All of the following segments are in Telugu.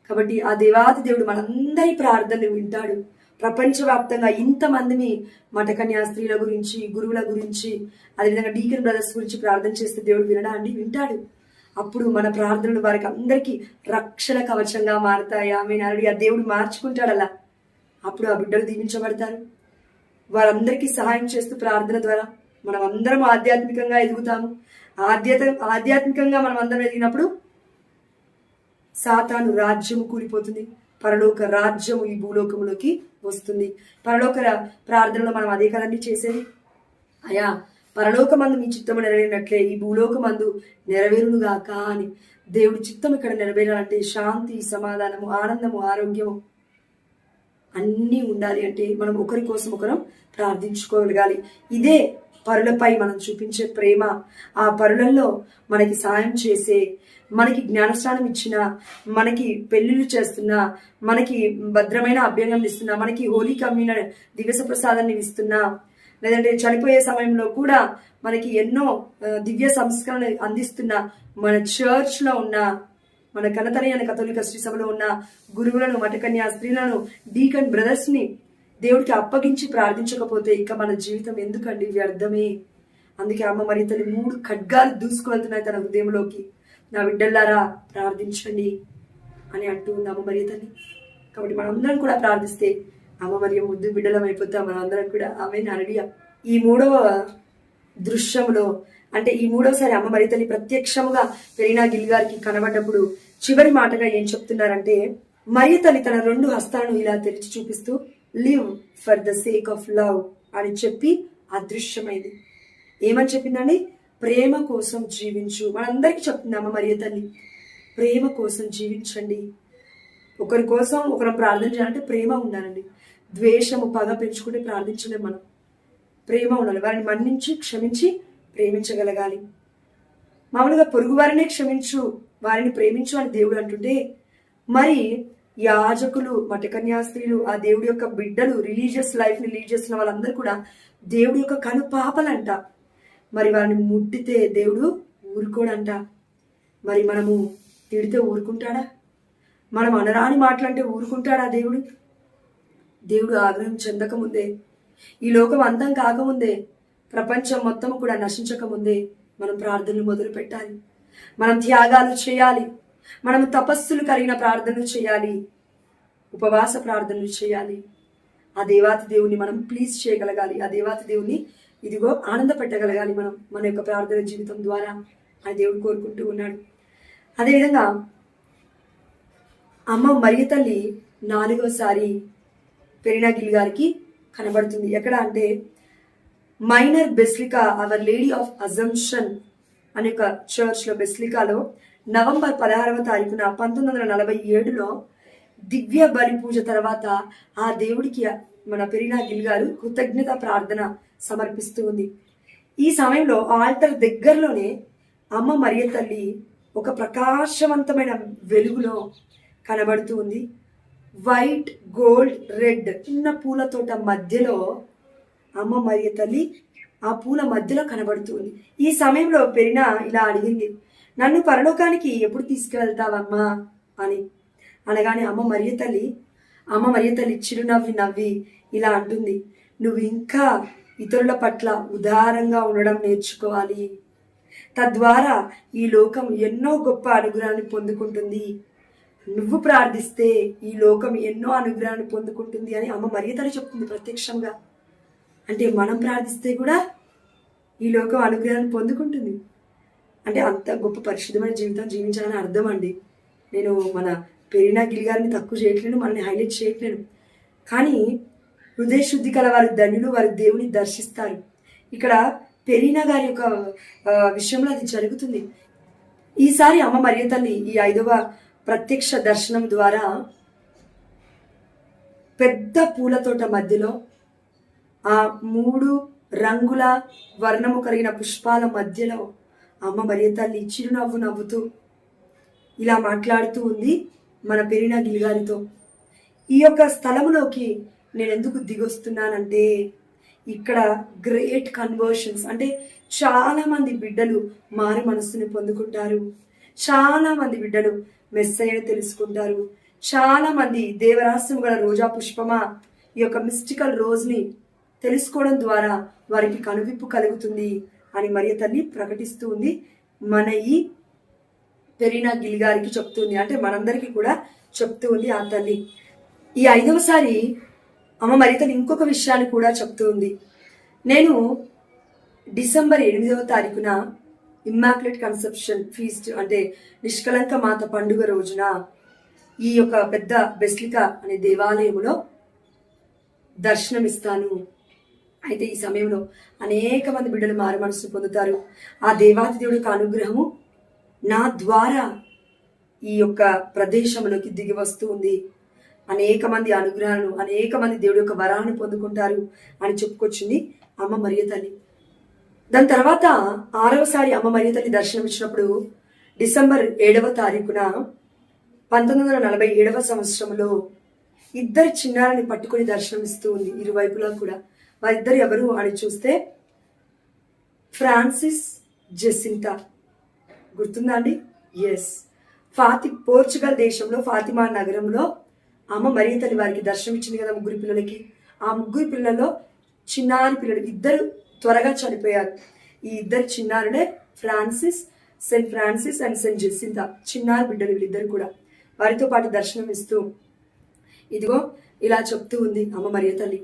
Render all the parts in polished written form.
కాబట్టి ఆ దేవాతి దేవుడు మనందరి ప్రార్థనలు వింటాడు. ప్రపంచవ్యాప్తంగా ఇంతమందిని మఠకన్యా స్త్రీల గురించి, గురువుల గురించి, అదేవిధంగా డీకన్ బ్రదర్స్ గురించి ప్రార్థన చేస్తే దేవుడు వినడా అండి? వింటాడు. అప్పుడు మన ప్రార్థనలు వారికి అందరికీ రక్షణ కవచంగా మారుతాయి. ఆమె ఆ దేవుడు మార్చుకుంటాడు అలా. అప్పుడు ఆ బిడ్డలు దీవించబడతారు. వారందరికీ సహాయం చేస్తూ ప్రార్థన ద్వారా మనం అందరం ఆధ్యాత్మికంగా ఎదుగుతాము. ఆధ్యాత్మికంగా మనం అందరం ఎదిగినప్పుడు సాతాను రాజ్యము కూలిపోతుంది, పరలోక రాజ్యము ఈ భూలోకములోకి వస్తుంది. పరలోక ప్రార్థనలో మనం అదే కదండి చేసేది. అయా పరలోకమందు మీ చిత్తము నెరవేరినట్లే ఈ భూలోకమందు నెరవేరునుగాక అని. దేవుడి చిత్తం ఇక్కడ నెరవేరాలంటే శాంతి, సమాధానము, ఆనందము, ఆరోగ్యము అన్నీ ఉండాలి అంటే మనం ఒకరి కోసం ఒకరం ప్రార్థించుకోగలగాలి. ఇదే పరులపై మనం చూపించే ప్రేమ. ఆ పరులలో మనకి సాయం చేసే, మనకి జ్ఞానస్నానం ఇచ్చిన, మనకి పెళ్లిళ్ళు చేస్తున్నా, మనకి భద్రమైన అభ్యంగం ఇస్తున్నా, మనకి హోలీ కమ్యూన దివ్య ప్రసాదాన్ని ఇస్తున్నా, లేదంటే చనిపోయే సమయంలో కూడా మనకి ఎన్నో దివ్య సంస్కరణ అందిస్తున్న మన చర్చ్ లో ఉన్న, మన కనతనైన కథోలిక శ్రీ సభలో ఉన్న గురువులను, మఠకన్యా స్త్రీలను, డీకన్ బ్రదర్స్ ని దేవుడికి అప్పగించి ప్రార్థించకపోతే ఇక మన జీవితం ఎందుకండి? వ్యర్థమే. అందుకే అమ్మ మరి తల్లి 3 ఖడ్గాలు దూసుకువెళ్తున్నాయి తన హృదయంలోకి. నా బిడ్డల్లారా ప్రార్థించండి అని అంటూ ఉంది అమ్మ మరి తల్లి. కాబట్టి మనందరం కూడా ప్రార్థిస్తే అమ్మ మరియు ముద్దు బిడ్డలం అయిపోతాం మనందరం కూడా. ఆమె నరడియా. ఈ 3వ దృశ్యంలో అంటే ఈ 3వసారి అమ్మ మరి తల్లి ప్రత్యక్షముగా పెరీనా గిల్ గారికి కనబడ్డప్పుడు చివరి మాటగా ఏం చెప్తున్నారంటే, మరియ తల్లి తన 2 హస్తాలను ఇలా తెరిచి చూపిస్తూ live for the sake of love అని చెప్పి అదృశ్యమైంది. ఏమని చెప్పిందండి? ప్రేమ కోసం జీవించు. మనందరికీ చెప్తుంది అమ్మ మరియ తల్లి, ప్రేమ కోసం జీవించండి. ఒకరి కోసం ఒకరు ప్రార్థన చేయాలంటే ప్రేమ ఉండాలండి. ద్వేషము, పగ పెంచుకుంటే ప్రార్థించలేం మనం. ప్రేమ ఉండాలి. వారిని మన్నించి క్షమించి ప్రేమించగలగాలి. మామూలుగా పొరుగు వారినే క్షమించు, వారిని ప్రేమించు అని దేవుడు అంటుంటే, మరి యాజకులు, మఠకన్యా స్త్రీలు, ఆ దేవుడి యొక్క బిడ్డలు, రిలీజియస్ లైఫ్ ని లీడ్ చేస్తున్న వాళ్ళందరూ కూడా దేవుడి యొక్క కనుపాపలంట. మరి వారిని ముట్టితే దేవుడు ఊరుకోడంట. మరి మనము తిడితే ఊరుకుంటాడా? మనం అనరాని మాటలంటే ఊరుకుంటాడా దేవుడు? దేవుడు ఆగ్రహం చెందకముందే, ఈ లోకం అంతం కాకముందే, ప్రపంచం మొత్తం కూడా నశించకముందే మనం ప్రార్థనలు మొదలు పెట్టాలి. మనం త్యాగాలు చేయాలి. మనం తపస్సులు కలిగిన ప్రార్థనలు చేయాలి. ఉపవాస ప్రార్థనలు చేయాలి. ఆ దేవాతి దేవుని మనం ప్లీజ్ చేయగలగాలి. ఆ దేవాతి దేవుని ఇదిగో ఆనంద పెట్టగలగాలి మనం మన యొక్క ప్రార్థన జీవితం ద్వారా ఆ దేవుడు కోరుకుంటూ ఉన్నాడు. అదేవిధంగా అమ్మ మరియ తల్లి 4వసారి పెరీనా గిల్ గారికి కనబడుతుంది. ఎక్కడ అంటే minor basilica our lady of assumption అనే ఒక చర్చ్ లో, బెసిలికాలో నవంబర్ 16వ తారీఖున 1947లో దివ్య బలి పూజ తర్వాత ఆ దేవుడికి మన పెరీనా గిల్ గారు కృతజ్ఞత ప్రార్థన సమర్పిస్తూ ఉంది. ఈ సమయంలో ఆల్టర్ దగ్గరలోనే అమ్మ మరియ తల్లి ఒక ప్రకాశవంతమైన వెలుగులో కనబడుతూ ఉంది. వైట్, గోల్డ్, రెడ్ చిన్న పూల తోట మధ్యలో అమ్మ మరియ తల్లి ఆ పూల మధ్యలో కనబడుతుంది. ఈ సమయంలో పెరీనా ఇలా అడిగింది, నన్ను పరలోకానికి ఎప్పుడు తీసుకువెళ్తావమ్మా అని. అనగానే అమ్మ మరియ తల్లి చిరునవ్వి నవ్వి ఇలా అంటుంది, నువ్వు ఇంకా ఇతరుల పట్ల ఉదారంగా ఉండడం నేర్చుకోవాలి. తద్వారా ఈ లోకం ఎన్నో గొప్ప అనుగ్రహాన్ని పొందుకుంటుంది. నువ్వు ప్రార్థిస్తే ఈ లోకం ఎన్నో అనుగ్రహాన్ని పొందుకుంటుంది అని అమ్మ మరియ తల్లి చెప్తుంది ప్రత్యక్షంగా. అంటే మనం ప్రార్థిస్తే కూడా ఈ లోకం అనుగ్రహాన్ని పొందుకుంటుంది. అంటే అంత గొప్ప పరిశుద్ధమైన జీవితం జీవించాలని అర్థం అండి. నేను మన పెరీనా గిల్ గారిని తక్కువ చేయట్లేను, మనల్ని హైలైట్ చేయట్లేను. కానీ హృదయ శుద్ధి కల వారు ధన్యులు, వారు దేవుని దర్శిస్తారు. ఇక్కడ పెరీనా గారి యొక్క విషయంలో అది జరుగుతుంది. ఈసారి అమ్మ మరియ తల్లి ఈ 5వ ప్రత్యక్ష దర్శనం ద్వారా పెద్ద పూల తోట మధ్యలో ఆ 3 రంగుల వర్ణము కలిగిన పుష్పాల మధ్యలో అమ్మ మరియ తల్లి చిరునవ్వు నవ్వుతూ ఇలా మాట్లాడుతూ ఉంది మన పెరీనా గిల్ గారితో. ఈ యొక్క స్థలములోకి నేను ఎందుకు దిగొస్తున్నానంటే, ఇక్కడ గ్రేట్ కన్వర్షన్స్ అంటే చాలా మంది బిడ్డలు మారు మనస్సుని పొందుకుంటారు. చాలా మంది బిడ్డలు మెస్సయ్యను తెలుసుకుంటారు. చాలా మంది దేవరహస్యం గల రోజా పుష్పమా, ఈ యొక్క మిస్టికల్ రోజ్ని తెలుసుకోవడం ద్వారా వారికి కనువిప్పు కలుగుతుంది అని మరియ తల్లి ప్రకటిస్తూ ఉంది. మన ఈ పెరీనా గిల్ గారికి చెప్తుంది, అంటే మనందరికీ కూడా చెప్తూ ఉంది ఆ తల్లి. ఈ 5వసారి అమ్మ మరియ తల్లి ఇంకొక విషయాన్ని కూడా చెప్తూ ఉంది. నేను డిసెంబర్ 8వ తారీఖున ఇమ్మాక్యులేట్ కన్సెప్షన్ ఫీస్ట్, అంటే నిష్కలంక మాత పండుగ రోజున ఈ యొక్క పెద్ద బెసిలికా అనే దేవాలయంలో దర్శనమిస్తాను. అయితే ఈ సమయంలో అనేక మంది బిడ్డలు మారు మనసు పొందుతారు. ఆ దేవాది దేవుడి యొక్క అనుగ్రహము నా ద్వారా ఈ యొక్క ప్రదేశంలోకి దిగి వస్తూ ఉంది. అనేక మంది అనుగ్రహాలను, అనేక మంది దేవుడి యొక్క వరాన్ని పొందుకుంటారు అని చెప్పుకొచ్చింది అమ్మ మరియ తల్లి. దాని తర్వాత 6వసారి అమ్మ మరియ తల్లి దర్శనం ఇచ్చినప్పుడు డిసెంబర్ 7వ తారీఖున 1947వ సంవత్సరంలో 2 చిన్నారని పట్టుకుని దర్శనమిస్తూ ఉంది. ఇరువైపులా కూడా వారిద్దరు ఎవరు అని చూస్తే ఫ్రాన్సిస్ జెసింతా, గుర్తుందా అండి? ఎస్, పోర్చుగల్ దేశంలో ఫాతిమా నగరంలో అమ్మ మరియ తల్లి వారికి దర్శనం ఇచ్చింది కదా 3 పిల్లలకి. ఆ 3 పిల్లల్లో చిన్నారి పిల్లలు 2 త్వరగా చనిపోయారు. ఈ 2 చిన్నారులే సెయింట్ ఫ్రాన్సిస్ అండ్ సెయింట్ జెసింతా, చిన్నారి బిడ్డలు వీళ్ళిద్దరు కూడా. వారితో పాటు దర్శనం ఇస్తూ ఇదిగో ఇలా చెప్తూ ఉంది అమ్మ మరియ తల్లి.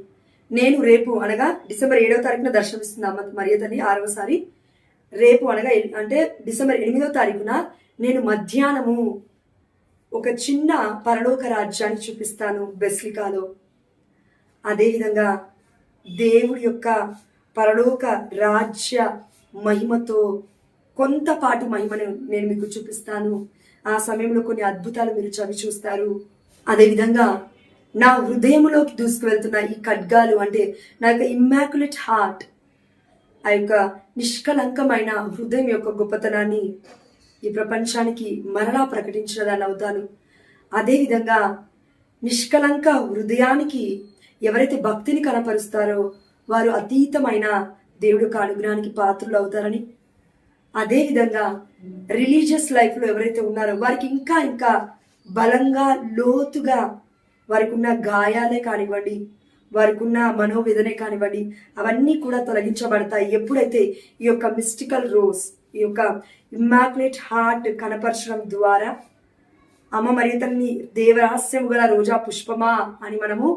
నేను రేపు అనగా డిసెంబర్ 7వ తారీఖున దర్శనమిస్తుంది అమ్మ మరియ తల్లి 6వసారి. రేపు అనగా అంటే డిసెంబర్ 8వ తారీఖున నేను మధ్యాహ్నము ఒక చిన్న పరలోక రాజ్యాన్ని చూపిస్తాను బెసిలికాలో. అదేవిధంగా దేవుడి యొక్క పరలోక రాజ్య మహిమతో కొంతపాటు మహిమను నేను మీకు చూపిస్తాను. ఆ సమయంలో కొన్ని అద్భుతాలు మీరు చవి చూస్తారు. అదేవిధంగా నా హృదయంలోకి దూసుకువెళ్తున్న ఈ ఖడ్గాలు, అంటే నా యొక్క ఇమ్మాక్యులేట్ హార్ట్, ఆ యొక్క నిష్కలంకమైన హృదయం యొక్క గొప్పతనాన్ని ఈ ప్రపంచానికి మరలా ప్రకటించిన దాన్ని అవుతాను. అదేవిధంగా నిష్కలంక హృదయానికి ఎవరైతే భక్తిని కనపరుస్తారో వారు అతీతమైన దేవుడి యొక్క అనుగ్రహానికి పాత్రులు అవుతారని, అదేవిధంగా రిలీజియస్ లైఫ్లో ఎవరైతే ఉన్నారో వారికి ఇంకా ఇంకా బలంగా లోతుగా వారికి ఉన్న గాయాలే కానివ్వండి, వారికి ఉన్న మనోవేదనే కానివ్వండి, అవన్నీ కూడా తొలగించబడతాయి ఎప్పుడైతే ఈ యొక్క మిస్టికల్ రోజ్, ఈ యొక్క ఇమ్మాక్యులేట్ హార్ట్ కనపరచడం ద్వారా. అమ్మ మరియ తల్లిని దేవరహస్యం గల రోజా పుష్పమా అని మనము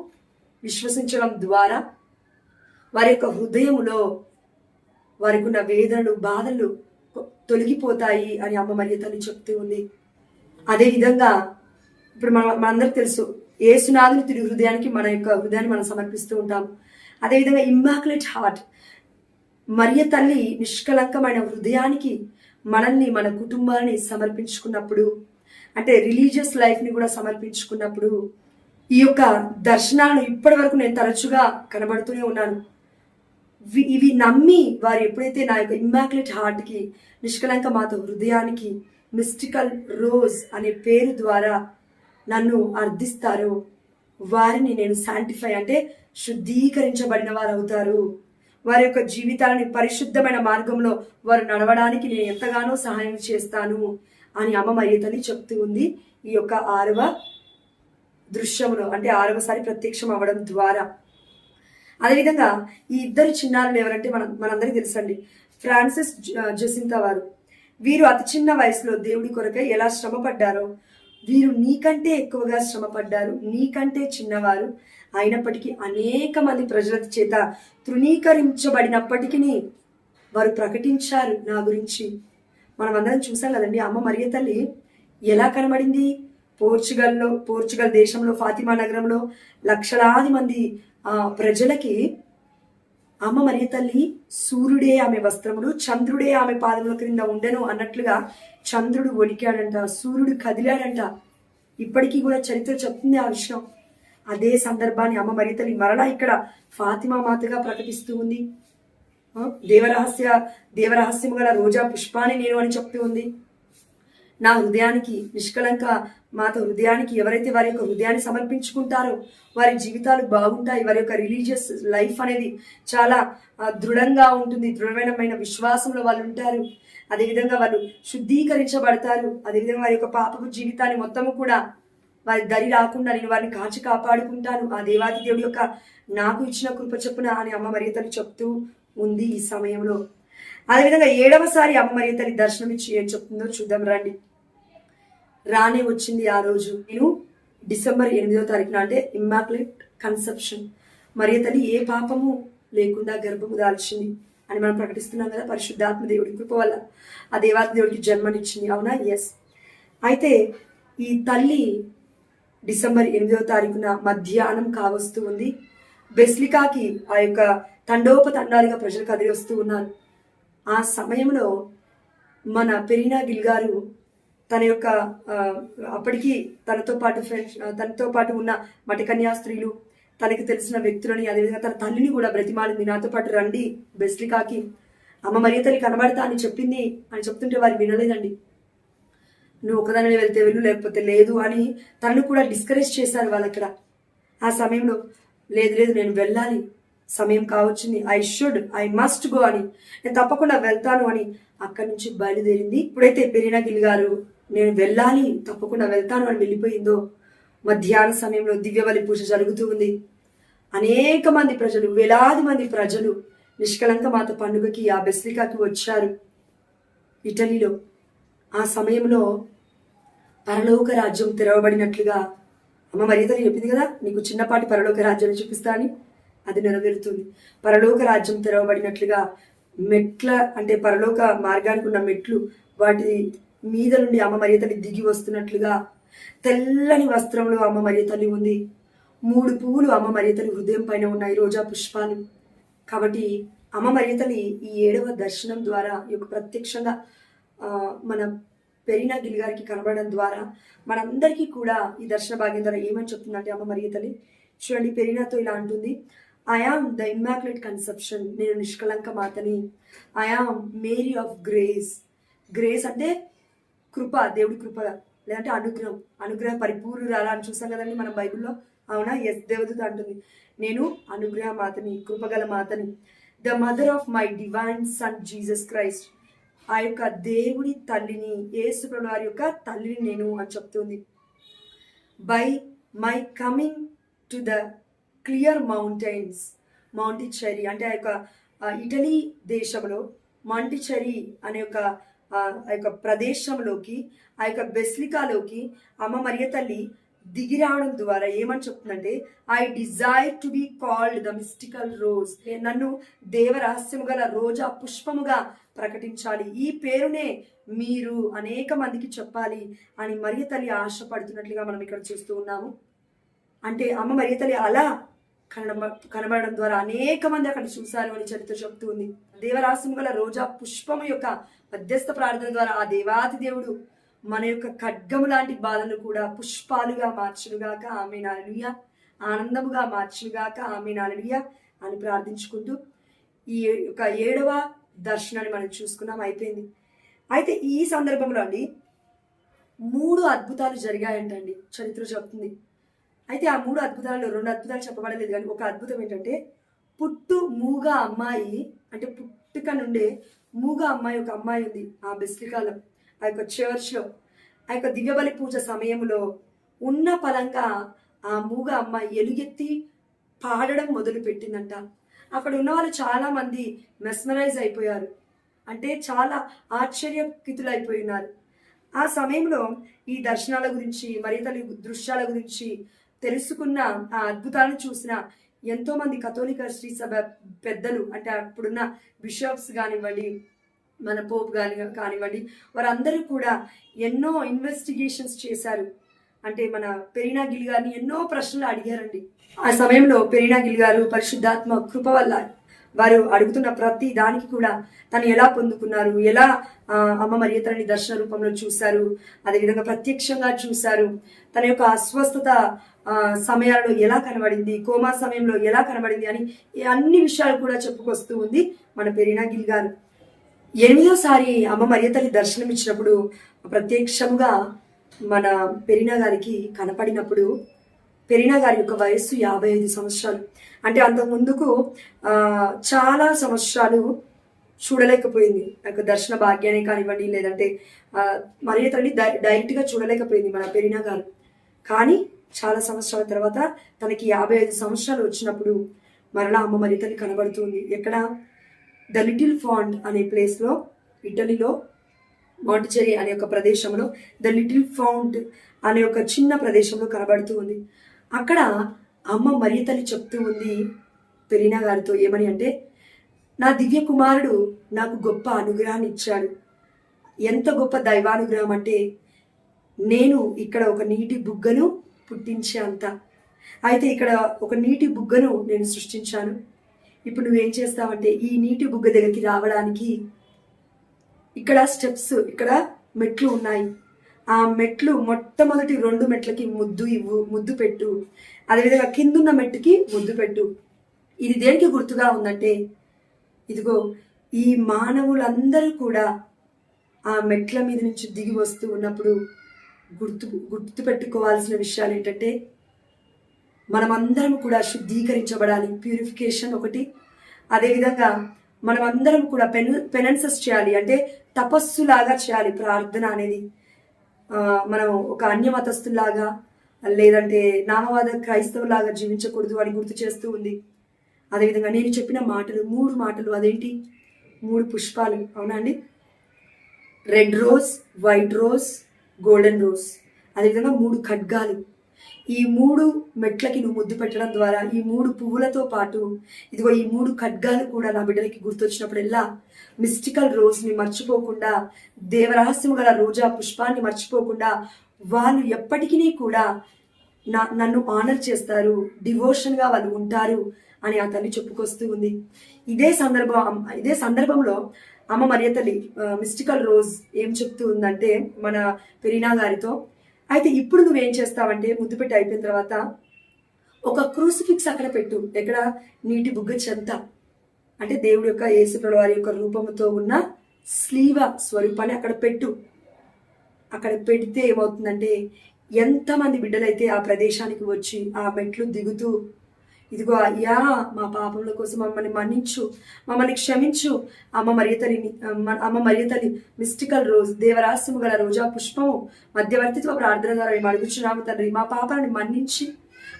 విశ్వసించడం ద్వారా వారి యొక్క హృదయములో వారికి ఉన్న వేదనలు, బాధలు తొలగిపోతాయి అని అమ్మ మరియ తల్లి చెప్తూ ఉంది. అదేవిధంగా ఇప్పుడు మనందరికి తెలుసు, యేసునాథుని తిరిగి హృదయానికి మన యొక్క హృదయాన్ని మనం సమర్పిస్తూ ఉంటాం. అదేవిధంగా ఇమ్మాక్యులేట్ హార్ట్, మరియ తల్లి నిష్కలంకమైన హృదయానికి మనల్ని, మన కుటుంబాన్ని సమర్పించుకున్నప్పుడు, అంటే రిలీజియస్ లైఫ్ని కూడా సమర్పించుకున్నప్పుడు, ఈ యొక్క దర్శనాలను ఇప్పటి వరకు నేను తరచుగా కనబడుతూనే ఉన్నాను. ఇవి నమ్మి వారు ఎప్పుడైతే నా యొక్క ఇమ్మాక్యులేట్ హార్ట్కి, నిష్కలంక మాత హృదయానికి మిస్టికల్ రోజ్ అనే పేరు ద్వారా నన్ను అర్థిస్తారో వారిని నేను శాంటిఫై, అంటే శుద్ధీకరించబడిన వారు అవుతారు. వారి యొక్క జీవితాలని పరిశుద్ధమైన మార్గంలో వారు నడవడానికి నేను ఎంతగానో సహాయం చేస్తాను అని అమ్మ మరియ తల్లి చెప్తూ ఉంది. ఈ యొక్క 6వ దృశ్యములో, అంటే 6వసారి ప్రత్యక్షం అవ్వడం ద్వారా. అదేవిధంగా ఈ 2 చిన్నారులు ఎవరంటే మనందరికీ తెలుసండి, ఫ్రాన్సిస్ జెసింతా వారు. వీరు అతి చిన్న వయసులో దేవుడి కొరకై ఎలా శ్రమ పడ్డారో, వీరు నీకంటే ఎక్కువగా శ్రమ పడ్డారు, నీకంటే చిన్నవారు అయినప్పటికీ అనేక మంది ప్రజల చేత తృణీకరించబడినప్పటికీ వారు ప్రకటించారు నా గురించి. మనం అందరం చూసాం కదండి, అమ్మ మరియ తల్లి ఎలా కనబడింది. పోర్చుగల్ దేశంలో ఫాతిమా నగరంలో లక్షలాది మంది ప్రజలకి అమ్మ మరియ తల్లి సూర్యుడే ఆమె వస్త్రములు, చంద్రుడే ఆమె పాదముల క్రింద ఉండెను అన్నట్లుగా చంద్రుడు వణికాడంట, సూర్యుడు కదిలాడంట. ఇప్పటికీ కూడా చరిత్ర చెప్తుంది ఆ విషయం. అదే సందర్భాన్ని అమ్మ మరియ తల్లి మరలా ఇక్కడ ఫాతిమా మాతగా ప్రకటిస్తూ ఉంది. దేవరహస్యము గల రోజా పుష్పాన్ని నేను అని చెప్తూ ఉంది. నా హృదయానికి, నిష్కలంక మాత హృదయానికి ఎవరైతే వారి యొక్క హృదయాన్ని సమర్పించుకుంటారో వారి జీవితాలు బాగుంటాయి. వారి యొక్క రిలీజియస్ లైఫ్ అనేది చాలా దృఢంగా ఉంటుంది. దృఢమైన విశ్వాసంలో వాళ్ళు ఉంటారు. అదేవిధంగా వాళ్ళు శుద్ధీకరించబడతారు. అదేవిధంగా వారి యొక్క పాపపు జీవితాన్ని మొత్తము కూడా వారి దరి రాకుండా నేను వారిని కాచి కాపాడుకుంటాను, ఆ దేవాది దేవుడి యొక్క నాకు ఇచ్చిన కృప చొప్పున అని అమ్మ మరియ తల్లి చెప్తూ ఉంది ఈ సమయంలో. అదేవిధంగా 7వసారి అమ్మ మరియ తల్లి దర్శనం ఇచ్చి ఏం చెప్తుందో చూద్దాం రండి. రానే వచ్చింది ఆ రోజు, నేను డిసెంబర్ 8వ తారీఖున, అంటే ఇమ్మాక్యులేట్ కన్సెప్షన్, మరియ తల్లి ఏ పాపము లేకుండా గర్భము దాల్చింది అని మనం ప్రకటిస్తున్నాం కదా. పరిశుద్ధాత్మ దేవుడి కృప వల్ల ఆ దేవాది దేవుడికి జన్మనిచ్చింది, అవునా? ఎస్. అయితే ఈ తల్లి డిసెంబర్ 8వ తారీఖున మధ్యాహ్నం కావస్తూ ఉంది. బెస్లికాకి ఆ యొక్క తండోపతండాలుగా ప్రజలు కదిలి వస్తూ ఉన్నారు. ఆ సమయంలో మన పెరీనా గిల్ గారు తన యొక్క అప్పటికి తనతో పాటు ఉన్న మఠకన్యా స్త్రీలు, తనకి తెలిసిన వ్యక్తులని, అదేవిధంగా తన తల్లిని కూడా బ్రతిమాలింది, నాతో పాటు రండి బెస్లికాకి, అమ్మ మరియ తల్లి కనబడతా అని చెప్పింది అని చెప్తుంటే వారు వినలేదండి. నువ్వు ఒకదానివే వెళ్తే వెళ్ళు, లేకపోతే లేదు అని తనను కూడా డిస్కరేజ్ చేశారు వాళ్ళు అక్కడ. ఆ సమయంలో లేదు లేదు నేను వెళ్ళాలి, సమయం కావచ్చింది, ఐ మస్ట్ గో అని, నేను తప్పకుండా వెళ్తాను అని అక్కడి నుంచి బయలుదేరింది. ఇప్పుడైతే పెరీనా గిల్ గారు నేను వెళ్ళాలి, తప్పకుండా వెళ్తాను అని వెళ్ళిపోయిందో, మధ్యాహ్న సమయంలో దివ్యబలి పూజ జరుగుతూ ఉంది. అనేక మంది ప్రజలు, వేలాది మంది ప్రజలు నిష్కలంక మాత పండుగకి ఆ బెస్లికాకి వచ్చారు ఇటలీలో. ఆ సమయంలో పరలోక రాజ్యం తెరవబడినట్లుగా అమ్మ మరియ తల్లి చెప్పింది కదా, నీకు చిన్నపాటి పరలోక రాజ్యాన్ని చూపిస్తా అని, అది నెరవేరుతుంది. పరలోక రాజ్యం తెరవబడినట్లుగా మెట్ల, అంటే పరలోక మార్గానికి ఉన్న మెట్లు, వాటి మీద నుండి అమ్మ మరియ తల్లి దిగి వస్తున్నట్లుగా తెల్లని వస్త్రంలో అమ్మ మరియ తల్లి ఉంది. 3 పువ్వులు అమ్మ మరియ తల్లి హృదయం పైన ఉన్నాయి, రోజా పుష్పాలు. కాబట్టి అమ్మ మరియ తల్లి ఈ 7వ దర్శనం ద్వారా, ఈ యొక్క ప్రత్యక్షంగా మన పెరీనా గిల్ గారికి కనబడడం ద్వారా మనందరికీ కూడా ఈ దర్శన భాగ్యం ద్వారా ఏమని చెప్తుందంటే అమ్మ మరియ తల్లి చూడండి, పెరీనాతో ఇలా అంటుంది, I am the immaculate conception, నేను నిష్కలంక మాతని, I am Mary of grace. Grace అంటే కృప, దేవుడి కృప, లేదంటే అనుగ్రహ పరిపూర్ణురాలా అని చూసాం కదండి మనం బైబిల్లో, అవునా? ఎస్, దేవదూత అంటుంది నేను అనుగ్రహ మాతని, కృపగల మాతని, the mother of my divine son Jesus Christ, ఆ యొక్క దేవుడి తల్లిని, యేసు ప్రభువు వారి యొక్క తల్లిని నేను అని చెప్తుంది. By my coming to the clear mountains, Montichiari అంటే ఆ యొక్క ఇటలీ దేశంలో మాంటిచెరీ అనే ఆ యొక్క ప్రదేశంలోకి, ఆ యొక్క బెస్లికాలోకి అమ్మ మరియ తల్లి దిగి రావడం ద్వారా ఏమని చెప్తుందంటే, I desire to be called the mystical rose, నన్ను దేవరహస్యము గల రోజా పుష్పముగా ప్రకటించాలి, ఈ పేరునే మీరు అనేక మందికి చెప్పాలి అని మరియ తల్లి ఆశపడుతున్నట్లుగా మనం ఇక్కడ చూస్తూ ఉన్నాము. అంటే అమ్మ మరియ తల్లి అలా కనబడడం ద్వారా అనేక మంది అక్కడ చూశారు అని చరిత్ర చెప్తుంది. దేవరాశము గల రోజా పుష్పము యొక్క మధ్యస్థ ప్రార్థన ద్వారా ఆ దేవాతి దేవుడు మన యొక్క ఖడ్గము లాంటి బాధను కూడా పుష్పాలుగా మార్చునుగాక, ఆమేన్ హల్లెలూయా, ఆనందముగా మార్చునుగాక, ఆమేన్ హల్లెలూయా అని ప్రార్థించుకుంటూ ఈ యొక్క 7వ దర్శనాన్ని మనం చూసుకున్నాం, అయిపోయింది. అయితే ఈ సందర్భంలో అండి 3 అద్భుతాలు జరిగాయంటండి చరిత్ర చెప్తుంది. అయితే ఆ 3 అద్భుతాలలో 2 అద్భుతాలు చెప్పబడలేదు, కానీ ఒక అద్భుతం ఏంటంటే పుట్టు మూగ అమ్మాయి, అంటే పుట్టుక నుండే మూగ అమ్మాయి, ఒక అమ్మాయి ఉంది ఆ బెస్లికాలో, ఆ యొక్క చర్చ్లో, ఆ యొక్క దివ్యబలి పూజ సమయంలో ఉన్న పలంగా ఆ మూగ అమ్మాయి ఎలుగెత్తి పాడడం మొదలు పెట్టిందంట. అక్కడ ఉన్న వాళ్ళు చాలా మంది మెస్మరైజ్ అయిపోయారు, అంటే చాలా ఆశ్చర్యకితులైపోయినారు. ఆ సమయంలో ఈ దర్శనాల గురించి, మరియ తల్లి దృశ్యాల గురించి తెలుసుకున్న, ఆ అద్భుతాలను చూసిన ఎంతో మంది కథోలిక శ్రీ సభ పెద్దలు, అంటే అప్పుడున్న బిషప్స్ కానివ్వండి, మన పోప్ కానివ్వండి, వారందరూ కూడా ఎన్నో ఇన్వెస్టిగేషన్స్ చేశారు. అంటే మన పెరీనా గిల్ గారిని ఎన్నో ప్రశ్నలు అడిగారండి. ఆ సమయంలో పెరీనా గిల్ గారు పరిశుద్ధాత్మ కృప వల్ల వారు అడుగుతున్న ప్రతి దానికి కూడా తను ఎలా పొందుకున్నారు, ఎలా అమ్మ మరియ తల్లిని దర్శన రూపంలో చూశారు, అదేవిధంగా ప్రత్యక్షంగా చూశారు, తన యొక్క అస్వస్థత సమయాల్లో ఎలా కనబడింది, కోమా సమయంలో ఎలా కనబడింది అని అన్ని విషయాలు కూడా చెప్పుకొస్తూ ఉంది మన పెరీనా గిల్ గారు. 8వసారి అమ్మ మరియ తల్లి దర్శనం ఇచ్చినప్పుడు ప్రత్యక్షముగా మన పెరీనా గారికి కనపడినప్పుడు, పెరీనా గారి యొక్క వయస్సు 55 సంవత్సరాలు. అంటే అంత ముందుకు చాలా సంవత్సరాలు చూడలేకపోయింది, యొక్క దర్శన భాగ్యాన్ని కానివ్వండి, లేదంటే మరియ తల్లి డైరెక్ట్గా చూడలేకపోయింది మన పెరీనా గారు. కానీ చాలా సంవత్సరాల తర్వాత తనకి 55 సంవత్సరాలు వచ్చినప్పుడు మరలా అమ్మ మరి తల్లి కనబడుతుంది. ఎక్కడ? ద లిటిల్ ఫాంట్ అనే ప్లేస్లో, ఇటలీలో మాంటిచెరీ అనే ఒక ప్రదేశంలో ద లిటిల్ ఫౌంట్ అనే ఒక చిన్న ప్రదేశంలో కనబడుతూ ఉంది. అక్కడ అమ్మ మరియ తల్లి చెప్తూ ఉంది పెరీనా గారితో ఏమని అంటే, నా దివ్య కుమారుడు నాకు గొప్ప అనుగ్రహాన్ని ఇచ్చాడు. ఎంత గొప్ప దైవానుగ్రహం అంటే, నేను ఇక్కడ ఒక నీటి బుగ్గను పుట్టించే అంత. అయితే ఇక్కడ ఒక నీటి బుగ్గను నేను సృష్టించాను. ఇప్పుడు నువ్వేం చేస్తావంటే, ఈ నీటి బుగ్గ దగ్గరికి రావడానికి ఇక్కడ స్టెప్స్, ఇక్కడ మెట్లు ఉన్నాయి. ఆ మెట్లు మొట్టమొదటి 2 మెట్లకి ముద్దు ఇవ్వు, ముద్దు పెట్టు. అదేవిధంగా కిందున్న మెట్టుకి ముద్దు పెట్టు. ఇది దేనికి గుర్తుగా ఉందంటే, ఇదిగో ఈ మానవులందరూ కూడా ఆ మెట్ల మీద నుంచి దిగి వస్తూ ఉన్నప్పుడు గుర్తు పెట్టుకోవాల్సిన విషయాలు ఏంటంటే, మనమందరం కూడా శుద్ధీకరించబడాలి. ప్యూరిఫికేషన్ ఒకటి. అదేవిధంగా మనమందరం కూడా పెనెన్సెస్ చేయాలి, అంటే తపస్సులాగా చేయాలి ప్రార్థన అనేది. మనం ఒక అన్యమతస్తులాగా లేదంటే నామవాద క్రైస్తవులాగా జీవించకూడదు అని గుర్తు చేస్తూ ఉంది. అదేవిధంగా నేను చెప్పిన మాటలు 3 మాటలు, అదేంటి? 3 పుష్పాలు, అవునా అండి? Red rose, white rose, golden rose. అదేవిధంగా 3 ఖడ్గాలు. ఈ 3 మెట్లకి నువ్వు ముద్దు పెట్టడం ద్వారా, ఈ 3 పువ్వులతో పాటు ఇదిగో ఈ 3 ఖడ్గాలు కూడా నా బిడ్డలకి గుర్తొచ్చినప్పుడల్లా మిస్టికల్ రోజ్ని మర్చిపోకుండా, దేవరహస్యం గల రోజా పుష్పాన్ని మర్చిపోకుండా వాళ్ళు ఎప్పటికీ కూడా నన్ను ఆనర్ చేస్తారు, డివోషన్గా వాళ్ళు ఉంటారు అని ఆ తల్లి చెప్పుకొస్తూ ఉంది. ఇదే సందర్భంలో అమ్మ మరియ తల్లి మిస్టికల్ రోజ్ ఏం చెప్తూ ఉందంటే మన పెరీనా గారితో, అయితే ఇప్పుడు నువ్వేం చేస్తావంటే, ముద్దు పెట్టి అయిపోయిన తర్వాత ఒక క్రూసిఫిక్స్ అక్కడ పెట్టు. ఎక్కడ? నీటి బుగ్గ చెంత. అంటే దేవుడి యొక్క యేసుప్రభువు వారి యొక్క రూపంతో ఉన్న స్లీవ స్వరూపాన్ని అక్కడ పెట్టు. అక్కడ పెడితే ఏమవుతుందంటే, ఎంతమంది బిడ్డలైతే ఆ ప్రదేశానికి వచ్చి ఆ మెట్లు దిగుతూ, ఇదిగో అయ్యా మా పాపముల కోసం మమ్మల్ని మన్నించు, మమ్మల్ని క్షమించు, అమ్మ మరియ తల్లి మిస్టికల్ రోజ్, దేవరాస్యము గల రోజా పుష్పము మధ్యవర్తిత్వ ప్రార్థన ద్వారా మేము అడుగుచున్నాము తండ్రి, మా పాపాలను మన్నించి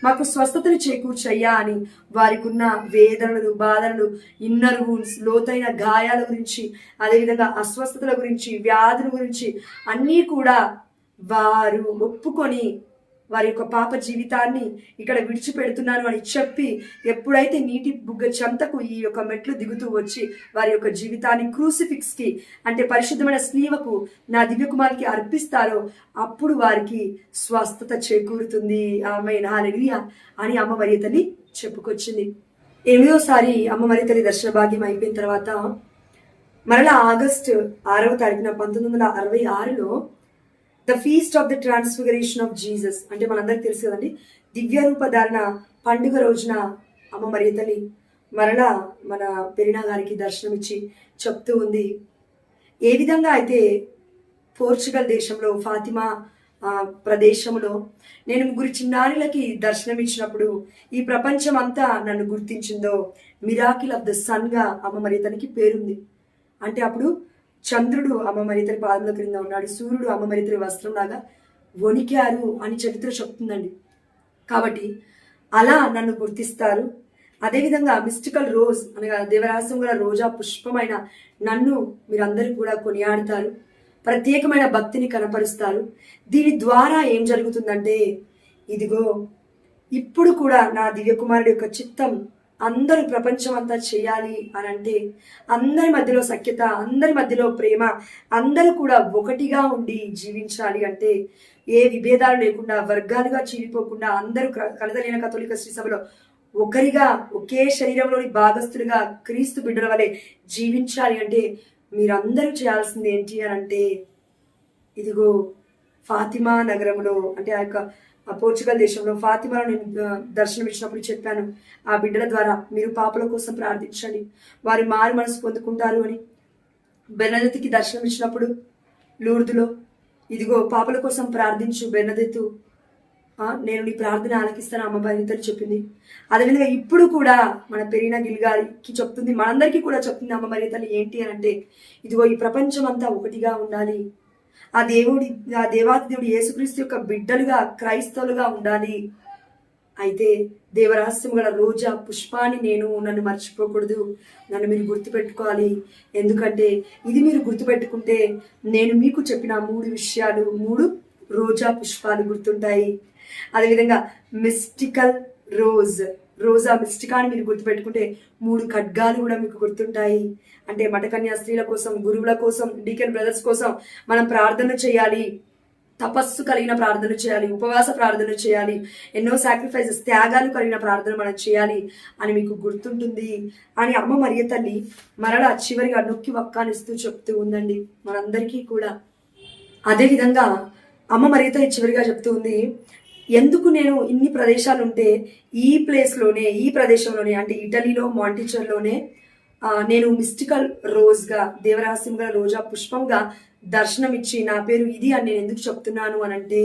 మాకు స్వస్థతను చేకూర్చయ్యా అని వారికి ఉన్న వేదనలు, బాధలు, ఇన్నర్ వూండ్స్, లోతైన గాయాల గురించి, అదేవిధంగా అస్వస్థతల గురించి, వ్యాధుల గురించి అన్నీ కూడా వారు ఒప్పుకొని వారి యొక్క పాప జీవితాన్ని ఇక్కడ విడిచిపెడుతున్నాను అని చెప్పి, ఎప్పుడైతే నీటి బుగ్గ చెంతకు ఈ యొక్క మెట్లు దిగుతూ వచ్చి వారి యొక్క జీవితాన్ని క్రూసిఫిక్స్ కి, అంటే పరిశుద్ధమైన స్లీవకు, నా దివ్య కుమార్కి అర్పిస్తారో అప్పుడు వారికి స్వస్థత చేకూరుతుంది. ఆమేన్, హల్లెలూయా అని అమ్మ మరియ తల్లి చెప్పుకొచ్చింది. 8వసారి అమ్మ మరియ తల్లి దర్శన భాగ్యం అయిపోయిన తర్వాత మరలా ఆగస్టు 6వ తారీఖున 1966లో the feast of the transfiguration of Jesus, అంటే మనందరికి తెలుసు కదండి, దివ్య రూపధారణ పండుగ రోజున అమ్మ మరియ తల్లి మరలా మన పెరీనా గారికి దర్శనం ఇచ్చి చెప్తూ ఉంది, ఏ విధంగా అయితే పోర్చుగల్ దేశంలో ఫాతిమా ప్రదేశంలో నేను 3 చిన్నారులకి దర్శనం ఇచ్చినప్పుడు ఈ ప్రపంచం అంతా నన్ను గుర్తించిందో, మిరాకిల్ ఆఫ్ ద సన్ గా అమ్మ మరియ తల్లికి పేరుంది. అంటే అప్పుడు చంద్రుడు అమ్మ మరియ తల్లి పాదముల క్రింద ఉన్నాడు, సూర్యుడు అమ్మ మరియ తల్లి వస్త్రం లాగా వణికారు అని చరిత్ర చెప్తుందండి. కాబట్టి అలా నన్ను గుర్తిస్తారు. అదేవిధంగా మిస్టికల్ రోజ్ అనగా దేవరహస్యం గల రోజా పుష్పమైన నన్ను మీరందరూ కూడా కొనియాడతారు, ప్రత్యేకమైన భక్తిని కనపరుస్తారు. దీని ద్వారా ఏం జరుగుతుందంటే, ఇదిగో ఇప్పుడు కూడా నా దివ్య కుమారుడి యొక్క చిత్తం అందరూ ప్రపంచం అంతా చేయాలి అని అంటే, అందరి మధ్యలో సఖ్యత, అందరి మధ్యలో ప్రేమ, అందరూ కూడా ఒకటిగా ఉండి జీవించాలి అంటే, ఏ విభేదాలు లేకుండా వర్గాలుగా చీలిపోకుండా అందరూ కలదలిన కథోలిక శ్రీ సభలో ఒకరిగా, ఒకే శరీరంలోని భాగస్థులుగా క్రీస్తు బిడ్డల వలె జీవించాలి అంటే మీరందరూ చేయాల్సింది ఏంటి అని అంటే, ఇదిగో ఫాతిమా నగరంలో, అంటే ఆ యొక్క పోర్చుగల్ దేశంలో ఫాతిమాలో నేను దర్శనం ఇచ్చినప్పుడు చెప్పాను, ఆ బిడ్డల ద్వారా మీరు పాపల కోసం ప్రార్థించండి, వారి మారు మనసు పొందుకుంటారు అని. బెర్నదెత్తుకి దర్శనం ఇచ్చినప్పుడు లూర్దులో, ఇదిగో పాపల కోసం ప్రార్థించు బెర్నదెత్తు, నేను నీ ప్రార్థన ఆలకిస్తాను అమ్మ మరియ తల్లి చెప్పింది. అదేవిధంగా ఇప్పుడు కూడా మన పెరీనా గిల్ గారికి చెప్తుంది, మనందరికీ కూడా చెప్తుంది అమ్మ మరియ తల్లి ఏంటి అని అంటే, ఇదిగో ఈ ప్రపంచం అంతా ఒకటిగా ఉండాలి, ఆ దేవుడి ఆ దేవాతి దేవుడు యేసుక్రీస్తు యొక్క బిడ్డలుగా క్రైస్తవులుగా ఉండాలి. అయితే దేవరహస్యం గల రోజా పుష్పాన్ని నేను నన్ను మర్చిపోకూడదు, నన్ను మీరు గుర్తుపెట్టుకోవాలి. ఎందుకంటే ఇది మీరు గుర్తుపెట్టుకుంటే నేను మీకు చెప్పిన 3 విషయాలు, 3 రోజా పుష్పాలు గుర్తుంటాయి. అదేవిధంగా మిస్టికల్ రోజా మిస్టికాని మీరు గుర్తుపెట్టుకుంటే 3 ఖడ్గాలు కూడా మీకు గుర్తుంటాయి. అంటే మఠకన్యా స్త్రీల కోసం, గురువుల కోసం, డీకెన్ బ్రదర్స్ కోసం మనం ప్రార్థన చేయాలి, తపస్సు కలిగిన ప్రార్థన చేయాలి, ఉపవాస ప్రార్థన చేయాలి, ఎన్నో సాక్రిఫైసెస్ త్యాగాలు కలిగిన ప్రార్థన మనం చేయాలి అని మీకు గుర్తుంటుంది అని అమ్మ మరియ తల్లి మరలా చివరిగా నొక్కి వక్కానిస్తూ చెప్తూ ఉందండి మనందరికీ కూడా. అదేవిధంగా అమ్మ మరియ తల్లి చివరిగా చెప్తూ ఉంది, ఎందుకు నేను ఇన్ని ప్రదేశాలు ఉంటే ఈ ప్లేస్లోనే, ఈ ప్రదేశంలోనే అంటే ఇటలీలో మాంటిచర్లోనే నేను మిస్టికల్ రోజ్గా, దేవరహస్యంగా రోజా పుష్పంగా దర్శనమిచ్చి నా పేరు ఇది అని నేను ఎందుకు చెప్తున్నాను అని అంటే,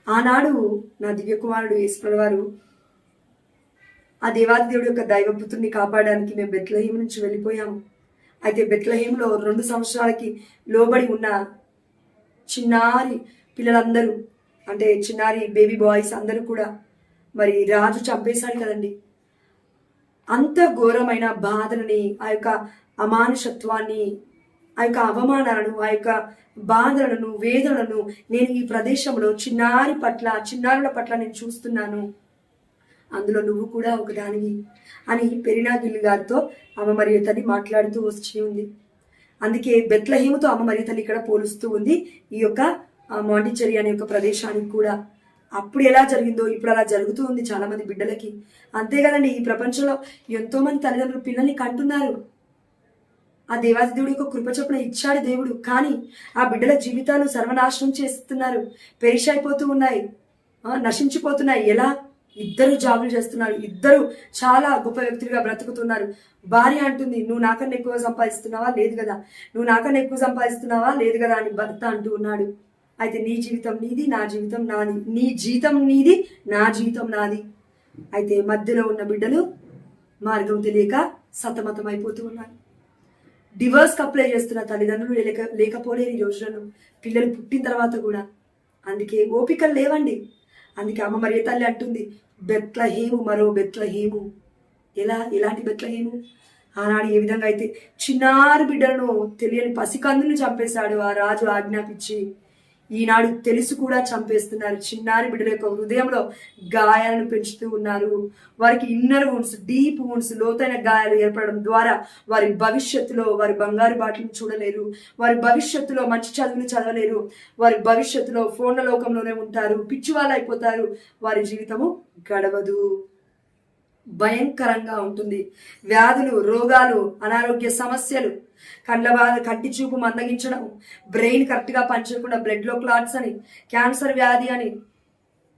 ఆనాడు నా దివ్య కుమారుడు యేసుప్రభువు వారు ఆ దేవాది దేవుడి యొక్క దైవపుత్రుని కాపాడడానికి మేము బెత్లెహేము నుంచి వెళ్ళిపోయాము. అయితే బెత్లెహేములో 2 సంవత్సరాలకి లోబడి ఉన్న చిన్నారి పిల్లలందరూ, అంటే చిన్నారి బేబీ బాయ్స్ అందరూ కూడా మరి రాజు చంపేశాడు కదండి. అంత ఘోరమైన బాధలని, ఆ యొక్క అమానుషత్వాన్ని, ఆ యొక్క అవమానాలను, ఆ యొక్క బాధలను, వేదనలను నేను ఈ ప్రదేశంలో చిన్నారుల పట్ల నేను చూస్తున్నాను. అందులో నువ్వు కూడా ఒకదానివి అని పెరినాగిల్లు గారితో అమ్మ మరియ తల్లి మాట్లాడుతూ వచ్చి ఉంది. అందుకే బెత్లెహేముతో అమ్మ మరియ తల్లి ఇక్కడ పోలుస్తూ ఉంది ఈ యొక్క మాంటిచెరీ అనే యొక్క ప్రదేశానికి కూడా. అప్పుడు ఎలా జరిగిందో ఇప్పుడు అలా జరుగుతూ ఉంది చాలా మంది బిడ్డలకి. అంతే కదండి, ఈ ప్రపంచంలో ఎంతో మంది తల్లిదండ్రులు పిల్లల్ని కంటున్నారు. ఆ దేవాది దేవుడి యొక్క కృప చొప్పున ఇచ్చాడు దేవుడు, కానీ ఆ బిడ్డల జీవితాలు సర్వనాశనం చేస్తున్నారు, పెరిష్ అయిపోతూ ఉన్నాయి, నశించిపోతున్నాయి. ఎలా? 2 జాబులు చేస్తున్నారు, 2 చాలా గొప్ప వ్యక్తులుగా బ్రతుకుతున్నారు. భార్య అంటుంది, నువ్వు నాకన్నా ఎక్కువ సంపాదిస్తున్నావా? లేదు కదా. నువ్వు నాకన్నా ఎక్కువ సంపాదిస్తున్నావా? లేదు కదా అని భర్త అంటూ ఉన్నాడు. అయితే నీ జీవితం నీది, నా జీవితం నాది, నీ జీతం నీది, నా జీవితం నాది. అయితే మధ్యలో ఉన్న బిడ్డలు మార్గం తెలియక సతమతం అయిపోతూ ఉన్నారు. డివోర్స్కి అప్లై చేస్తున్న తల్లిదండ్రులు లేకపోలేరు ఈ రోజులలో, పిల్లలు పుట్టిన తర్వాత కూడా. అందుకే ఓపికలు లేవండి. అందుకే అమ్మ మరియ తల్లి అంటుంది, బెత్లెహేము, మరో బెత్లెహేము. ఎలాంటి బెత్లెహేము? ఆనాడు ఏ విధంగా అయితే చిన్నారి బిడ్డలను, తెలియని పసికందులను చంపేశాడు ఆ రాజు ఆజ్ఞాపించి, ఈనాడు తెలుసు కూడా చంపేస్తున్నారు. చిన్నారి బిడ్డల యొక్క హృదయంలో గాయాలను పెంచుతూ ఉన్నారు. వారికి ఇన్నర్ వూండ్స్, డీప్ వూండ్స్, లోతైన గాయాలు ఏర్పడడం ద్వారా వారి భవిష్యత్తులో వారి బంగారు బాటలను చూడలేరు, వారి భవిష్యత్తులో మంచి చదువులు చదవలేరు, వారి భవిష్యత్తులో ఫోన్ల లోకంలోనే ఉంటారు, పిచ్చివాళ్ళు అయిపోతారు, వారి జీవితము గడవదు, భయంకరంగా ఉంటుంది. వ్యాధులు, రోగాలు, అనారోగ్య సమస్యలు, కండ్ల బాధ, కంటి చూపు మందగించడం, బ్రెయిన్ కరెక్ట్గా పనిచేయకుండా బ్లడ్లో క్లాట్స్ అని, క్యాన్సర్ వ్యాధి అని,